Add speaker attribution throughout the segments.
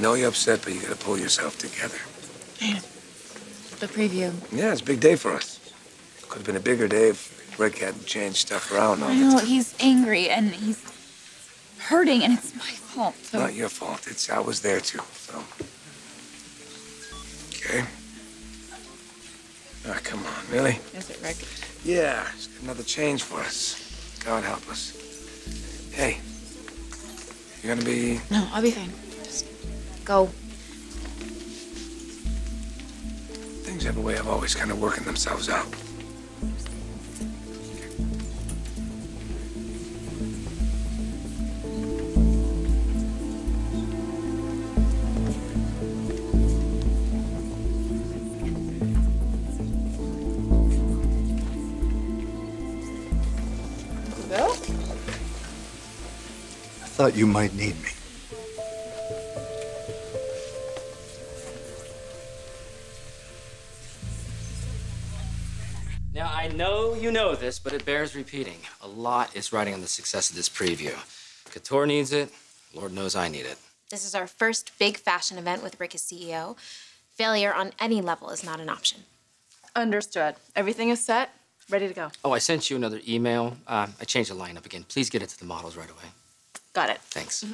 Speaker 1: know you're upset, but you gotta pull yourself together.
Speaker 2: The preview.
Speaker 1: Yeah, it's a big day for us. Could have been a bigger day if Rick hadn't changed stuff around all
Speaker 2: I
Speaker 1: the
Speaker 2: know,
Speaker 1: time.
Speaker 2: he's angry and he's hurting and it's my fault. So.
Speaker 1: Not your fault. I was there too, so. Okay. Oh, come on, really?
Speaker 2: Is it, Rick?
Speaker 1: Yeah, it's another change for us. God help us. Hey, you gonna be...
Speaker 2: No, I'll be fine. Just go.
Speaker 1: Things have a way of always kind of working themselves out.
Speaker 2: Bill?
Speaker 3: I thought you might need me.
Speaker 4: Now, I know you know this, but it bears repeating. A lot is riding on the success of this preview. Couture needs it. Lord knows I need it.
Speaker 5: This is our first big fashion event with Rick as CEO. Failure on any level is not an option.
Speaker 2: Understood. Everything is set, ready to go.
Speaker 4: Oh, I sent you another email. I changed the lineup again. Please get it to the models right away.
Speaker 2: Got it.
Speaker 4: Thanks.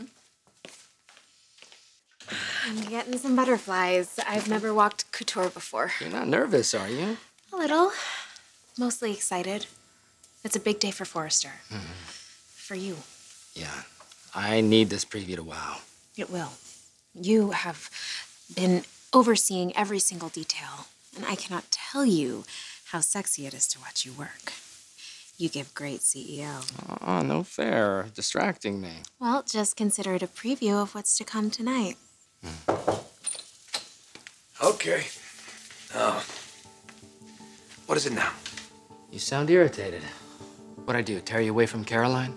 Speaker 5: I'm getting some butterflies. I've never walked couture before.
Speaker 4: You're not nervous, are you?
Speaker 5: A little. Mostly excited. It's a big day for Forrester. For you.
Speaker 4: Yeah. I need this preview to wow.
Speaker 5: It will. You have been overseeing every single detail, and I cannot tell you how sexy it is to watch you work. You give great CEO.
Speaker 4: Oh, no fair. Distracting me.
Speaker 5: Well, just consider it a preview of what's to come tonight.
Speaker 1: Okay. What is it now?
Speaker 4: You sound irritated. What'd I do, tear you away from Caroline?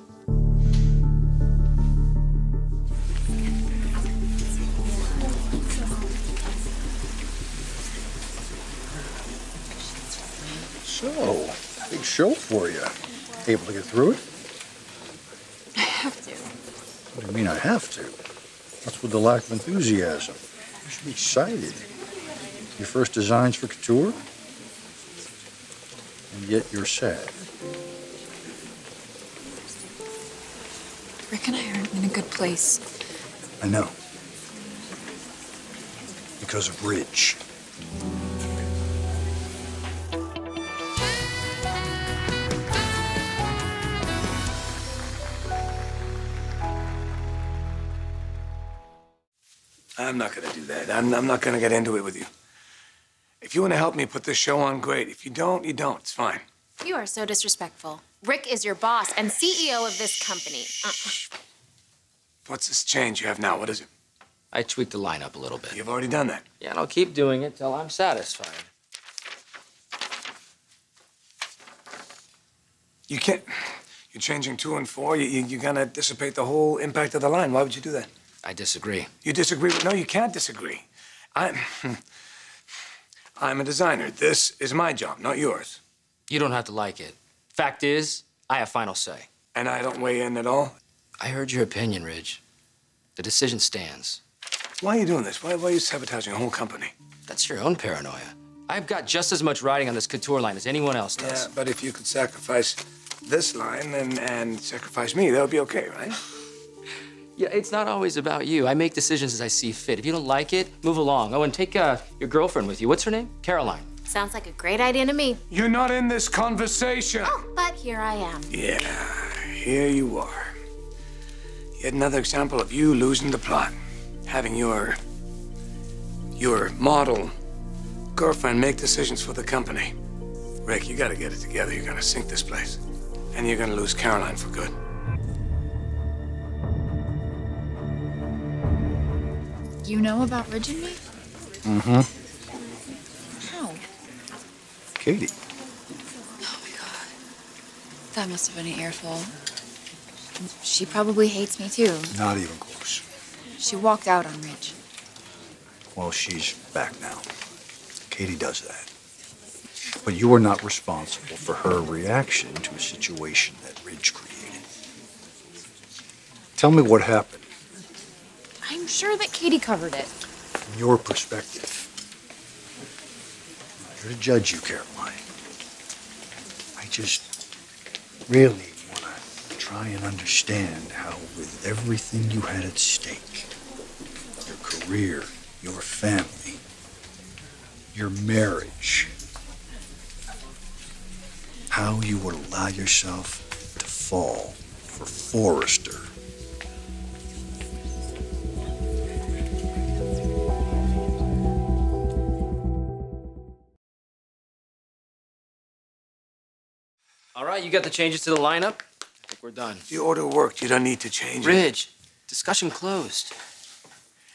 Speaker 3: So, big show for you. Able to get through it?
Speaker 2: I have to.
Speaker 3: What do you mean I have to? What's with the lack of enthusiasm? You should be excited. Your first designs for couture? And yet you're sad.
Speaker 2: Rick and I aren't in a good place.
Speaker 3: I know. Because of Ridge.
Speaker 1: I'm not gonna do that. I'm not gonna get into it with you. If you want to help me put this show on, great. If you don't, you don't. It's fine.
Speaker 5: You are so disrespectful. Rick is your boss and CEO of this company.
Speaker 1: What's this change you have now? What is it?
Speaker 4: I tweaked the lineup a little bit.
Speaker 1: You've already done that.
Speaker 4: Yeah, and I'll keep doing it till I'm satisfied.
Speaker 1: You can't... You're changing 2 and 4. You're gonna dissipate the whole impact of the line. Why would you do that?
Speaker 4: I disagree.
Speaker 1: You disagree with... No, you can't disagree. I'm a designer. This is my job, not yours.
Speaker 4: You don't have to like it. Fact is, I have final say.
Speaker 1: And I don't weigh in at all?
Speaker 4: I heard your opinion, Ridge. The decision stands.
Speaker 1: Why are you doing this? Why are you sabotaging a whole company?
Speaker 4: That's your own paranoia. I've got just as much riding on this couture line as anyone else does.
Speaker 1: Yeah, but if you could sacrifice this line and sacrifice me, that would be okay, right?
Speaker 4: Yeah, it's not always about you. I make decisions as I see fit. If you don't like it, move along. Oh, and take your girlfriend with you. What's her name? Caroline.
Speaker 5: Sounds like a great idea to me.
Speaker 1: You're not in this conversation.
Speaker 5: Oh, but here I am.
Speaker 1: Yeah, here you are. Yet another example of you losing the plot. Having your model girlfriend make decisions for the company. Rick, you gotta get it together. You're gonna sink this place. And you're gonna lose Caroline for good.
Speaker 2: You know about Ridge and me?
Speaker 3: Mm-hmm.
Speaker 2: How?
Speaker 3: Katie.
Speaker 2: Oh my God. That must have been an earful. She probably hates me too.
Speaker 3: Not even close.
Speaker 2: She walked out on Ridge.
Speaker 3: Well, she's back now. Katie does that. But you are not responsible for her reaction to a situation that Ridge created. Tell me what happened.
Speaker 2: I'm I'm sure that Katie covered it.
Speaker 3: From your perspective. I'm here to judge you, Caroline. I just really want to try and understand how, with everything you had at stake, your career, your family, your marriage, how you would allow yourself to fall for Forrester.
Speaker 4: All right, you got the changes to the lineup? I think we're done.
Speaker 1: The order worked. You don't need to change it.
Speaker 4: Ridge, discussion closed.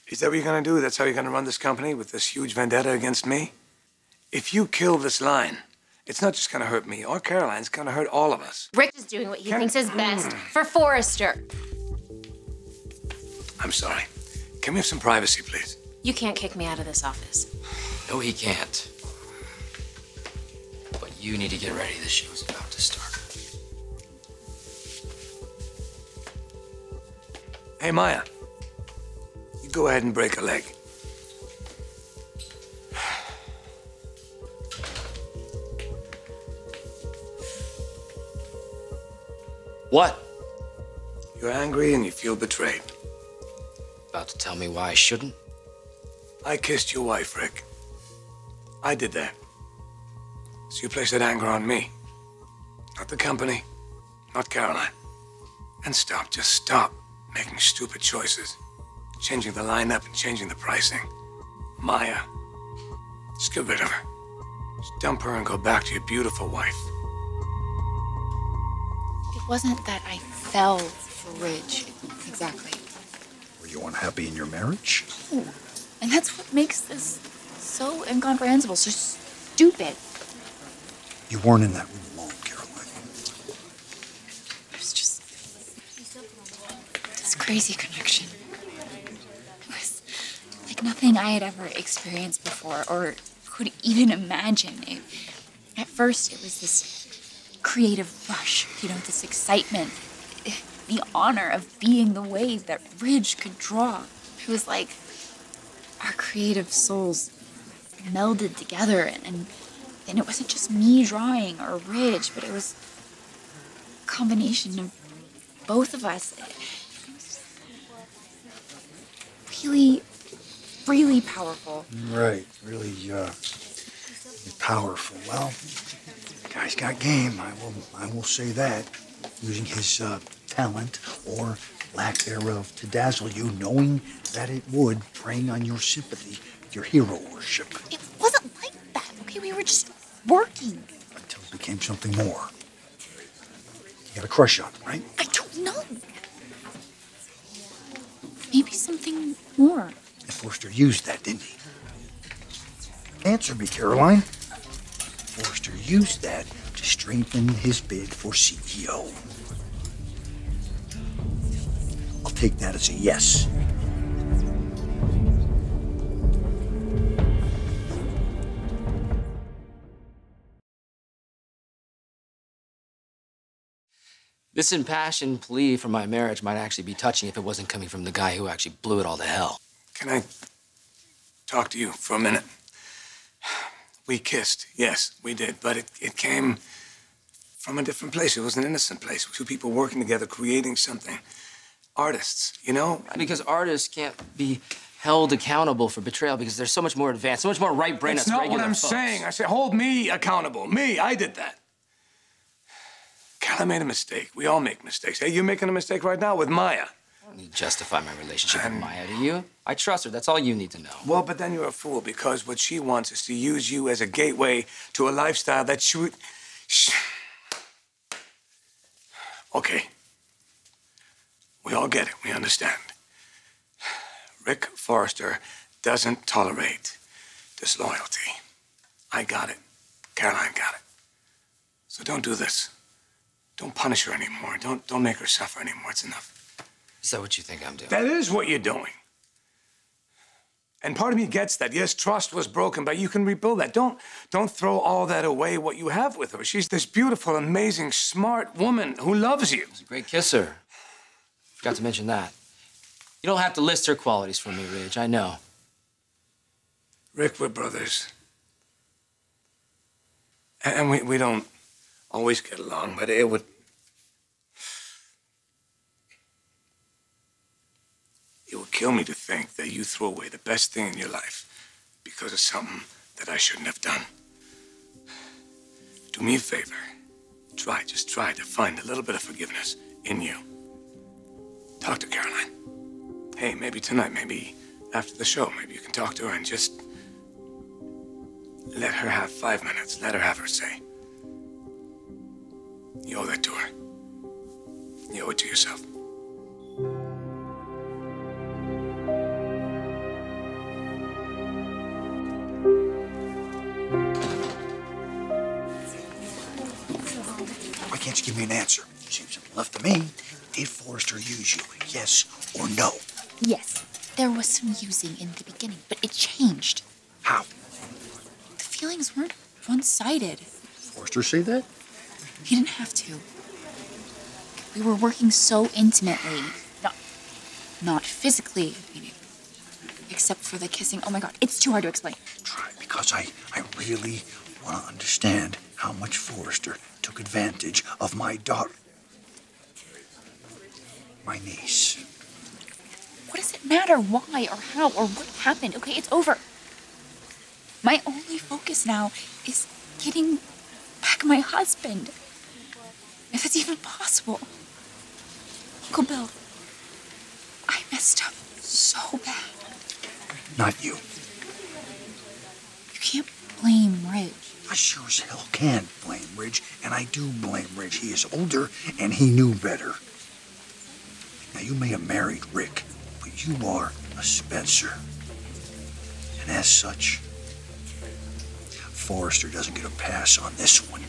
Speaker 1: Is that what you're gonna do? That's how you're gonna run this company, with this huge vendetta against me? If you kill this line, it's not just gonna hurt me or Caroline, it's gonna hurt all of us.
Speaker 5: Rick is doing what he thinks is best for Forrester.
Speaker 1: I'm sorry. Can we have some privacy, please?
Speaker 5: You can't kick me out of this office.
Speaker 4: No, he can't. But you need to get ready. The show's about to start.
Speaker 1: Hey, Maya. You go ahead and break a leg.
Speaker 4: What?
Speaker 1: You're angry and you feel betrayed.
Speaker 4: About to tell me why I shouldn't?
Speaker 1: I kissed your wife, Rick. I did that. So you place that anger on me. Not the company, not Caroline. And stop, just stop making stupid choices. Changing the lineup and changing the pricing. Maya, just get rid of her. Just dump her and go back to your beautiful wife.
Speaker 2: It wasn't that I fell for Ridge. Exactly.
Speaker 3: Were you unhappy in your marriage?
Speaker 2: No. And that's what makes this so incomprehensible, so stupid.
Speaker 3: You weren't in that room alone, Caroline.
Speaker 2: It was just this crazy connection. It was like nothing I had ever experienced before or could even imagine. At first, it was this creative rush, this excitement, the honor of being the wave that Ridge could draw. It was like our creative souls melded together, and it wasn't just me drawing or Ridge, but it was a combination of both of us. Really, really powerful.
Speaker 3: Right, really powerful. Well, guy's got game. I will say that. Using his talent or lack thereof to dazzle you, knowing that it would, preying on your sympathy, your hero worship.
Speaker 2: It wasn't like that, okay? We were just working.
Speaker 3: Until it became something more. You got a crush on him, right?
Speaker 2: I don't know. Maybe something more.
Speaker 3: And Forrester used that, didn't he? Answer me, Caroline. Forrester used that to strengthen his bid for CEO. I'll take that as a yes.
Speaker 4: This impassioned plea for my marriage might actually be touching if it wasn't coming from the guy who actually blew it all to hell.
Speaker 1: Can I talk to you for a minute? We kissed, yes, we did, but it came from a different place. It was an innocent place. Two people working together, creating something. Artists, you know?
Speaker 4: Because artists can't be held accountable for betrayal because they're so much more advanced, so much more right brain.
Speaker 1: That's not what I'm saying. I said, hold me accountable. Me, I did that. Caroline made a mistake. We all make mistakes. Hey, you're making a mistake right now with Maya.
Speaker 4: I don't need to justify my relationship with Maya, do you? I trust her. That's all you need to know.
Speaker 1: Well, but then you're a fool because what she wants is to use you as a gateway to a lifestyle that she would... Okay. We all get it. We understand. Rick Forrester doesn't tolerate disloyalty. I got it. Caroline got it. So don't do this. Don't punish her anymore. Don't make her suffer anymore. It's enough.
Speaker 4: Is that what you think I'm doing?
Speaker 1: That is what you're doing. And part of me gets that. Yes, trust was broken, but you can rebuild that. Don't throw all that away, what you have with her. She's this beautiful, amazing, smart woman who loves you.
Speaker 4: She's a great kisser. Forgot to mention that. You don't have to list her qualities for me, Ridge. I know.
Speaker 1: Rick, we're brothers. And we don't always get along, but it would kill me to think that you threw away the best thing in your life because of something that I shouldn't have done. Do me a favor. Just try to find a little bit of forgiveness in you. Talk to Caroline. Hey, maybe tonight, maybe after the show, maybe you can talk to her and just let her have 5 minutes. Let her have her say. You owe that to her. You owe it to yourself.
Speaker 3: Why can't you give me an answer? Seems simple enough to me. Did Forrester use you? Yes or no?
Speaker 2: Yes, there was some using in the beginning, but it changed.
Speaker 3: How?
Speaker 2: The feelings weren't one-sided.
Speaker 3: Forrester say that?
Speaker 2: He didn't have to. We were working so intimately. Not physically, except for the kissing. Oh my God, it's too hard to explain.
Speaker 3: Try, because I really want to understand how much Forrester took advantage of my daughter. My niece.
Speaker 2: What does it matter why or how or what happened? Okay, it's over. My only focus now is getting back my husband. If it's even possible. Uncle Bill, I messed up so bad.
Speaker 3: Not you.
Speaker 2: You can't blame Ridge.
Speaker 3: I sure as hell can blame Ridge, and I do blame Ridge. He is older, and he knew better. Now, you may have married Rick, but you are a Spencer. And as such, Forrester doesn't get a pass on this one.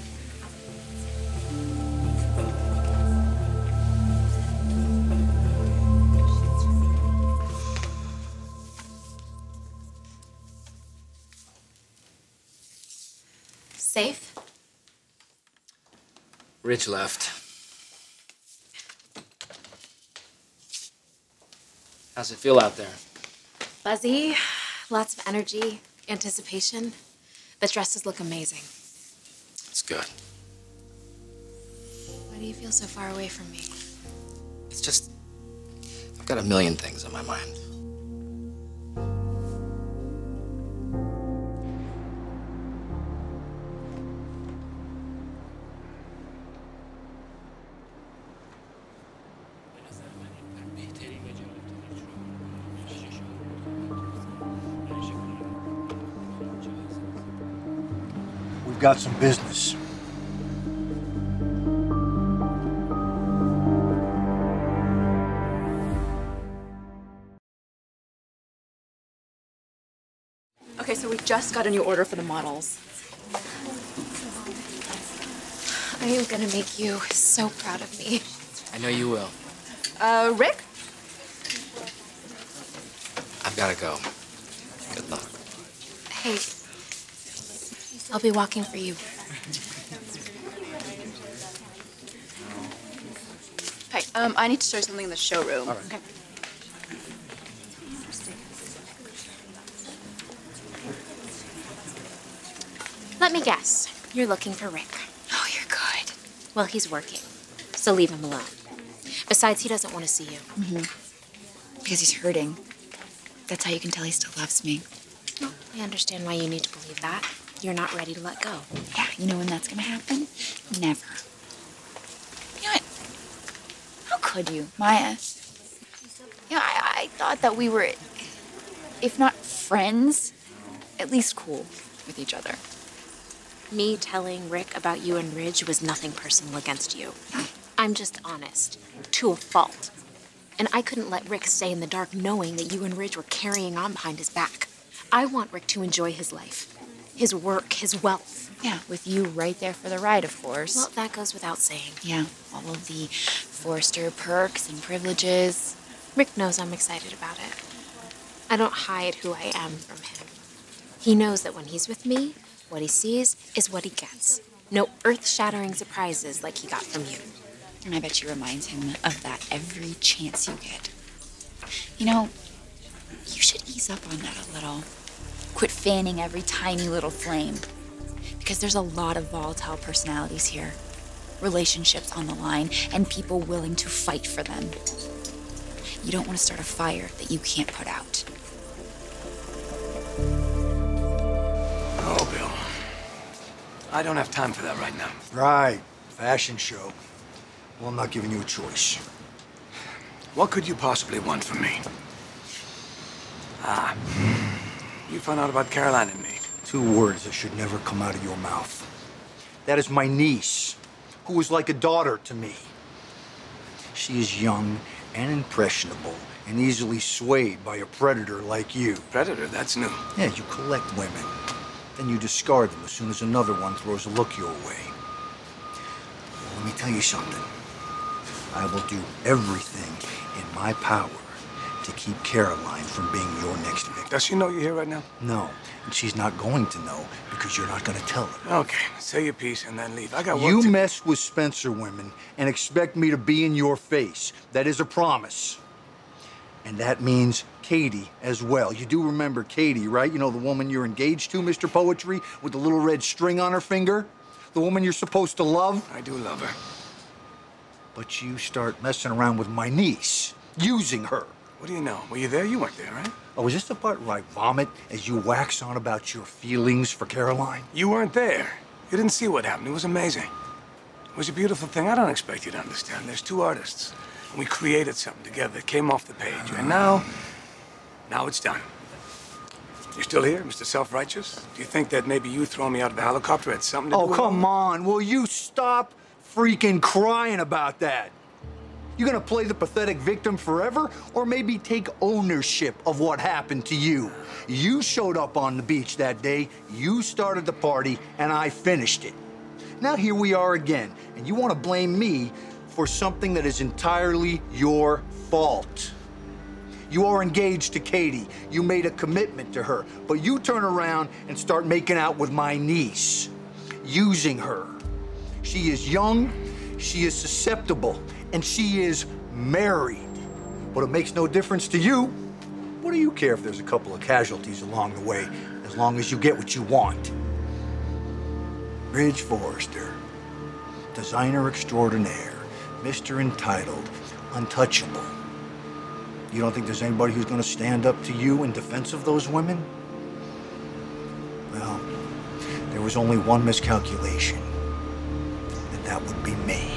Speaker 5: Safe?
Speaker 4: Rich left. How's it feel out there?
Speaker 5: Buzzy, lots of energy, anticipation. The dresses look amazing.
Speaker 4: It's good.
Speaker 5: Why do you feel so far away from me?
Speaker 4: It's just, I've got a million things on my mind.
Speaker 3: We've got some business.
Speaker 6: Okay, so we just got a new order for the models.
Speaker 5: I am gonna make you so proud of me.
Speaker 4: I know you will.
Speaker 6: Rick?
Speaker 4: I've gotta go. Good luck.
Speaker 5: Hey, I'll be walking for you.
Speaker 6: Hey, I need to show you something in the showroom.
Speaker 4: All right.
Speaker 5: Okay. Let me guess. You're looking for Rick.
Speaker 2: Oh, you're good.
Speaker 5: Well, he's working, so leave him alone. Besides, he doesn't want to see you.
Speaker 2: Because he's hurting. That's how you can tell he still loves me.
Speaker 5: Well, I understand why you need to believe that. You're not ready to let go.
Speaker 2: Yeah, you know when that's gonna happen? Never. You know what? How could you, Maya? You know, I thought that we were, if not friends, at least cool with each other.
Speaker 5: Me telling Rick about you and Ridge was nothing personal against you. I'm just honest, to a fault. And I couldn't let Rick stay in the dark knowing that you and Ridge were carrying on behind his back. I want Rick to enjoy his life, his work, his wealth.
Speaker 2: Yeah, with you right there for the ride, of course.
Speaker 5: Well, that goes without saying.
Speaker 2: Yeah, all of the Forrester perks and privileges.
Speaker 5: Rick knows I'm excited about it. I don't hide who I am from him. He knows that when he's with me, what he sees is what he gets. No earth-shattering surprises like he got from you.
Speaker 2: And I bet you remind him of that every chance you get. You know, you should ease up on that a little. Quit fanning every tiny little flame. Because there's a lot of volatile personalities here. Relationships on the line, and people willing to fight for them. You don't want to start a fire that you can't put out.
Speaker 1: Oh, Bill. I don't have time for that right now.
Speaker 3: Right. Fashion show. Well, I'm not giving you a choice.
Speaker 1: What could you possibly want from me? Ah. You found out about Caroline and me.
Speaker 3: 2 words that should never come out of your mouth. That is my niece, who is like a daughter to me. She is young and impressionable and easily swayed by a predator like you.
Speaker 1: Predator? That's new.
Speaker 3: Yeah, you collect women. Then you discard them as soon as another one throws a look your way. Well, let me tell you something. I will do everything in my power to keep Caroline from being your next victim.
Speaker 1: Does she know you're here right now?
Speaker 3: No, and she's not going to know because you're not going to tell her.
Speaker 1: Okay, say your piece and then leave. I got work
Speaker 3: You
Speaker 1: to...
Speaker 3: mess with Spencer women and expect me to be in your face. That is a promise. And that means Katie as well. You do remember Katie, right? You know, the woman you're engaged to, Mr. Poetry, with the little red string on her finger? The woman you're supposed to love?
Speaker 1: I do love her.
Speaker 3: But you start messing around with my niece, using her.
Speaker 1: What do you know? Were you there? You weren't there, right?
Speaker 3: Oh, is this the part where I vomit as you wax on about your feelings for Caroline?
Speaker 1: You weren't there. You didn't see what happened. It was amazing. It was a beautiful thing. I don't expect you to understand. There's 2 artists. And we created something together that came off the page. And now it's done. You still here, Mr. Self-Righteous? Do you think that maybe you throwing me out of a helicopter had something to do with it?
Speaker 3: Oh, come on. Will you stop freaking crying about that? You gonna play the pathetic victim forever, or maybe take ownership of what happened to you? You showed up on the beach that day, you started the party, and I finished it. Now here we are again, and you wanna blame me for something that is entirely your fault. You are engaged to Katie. You made a commitment to her, but you turn around and start making out with my niece, using her. She is young, she is susceptible, and she is married. But it makes no difference to you. What do you care if there's a couple of casualties along the way, as long as you get what you want? Ridge Forrester, designer extraordinaire, Mr. Entitled, untouchable. You don't think there's anybody who's gonna stand up to you in defense of those women? Well, there was only one miscalculation, and that would be me.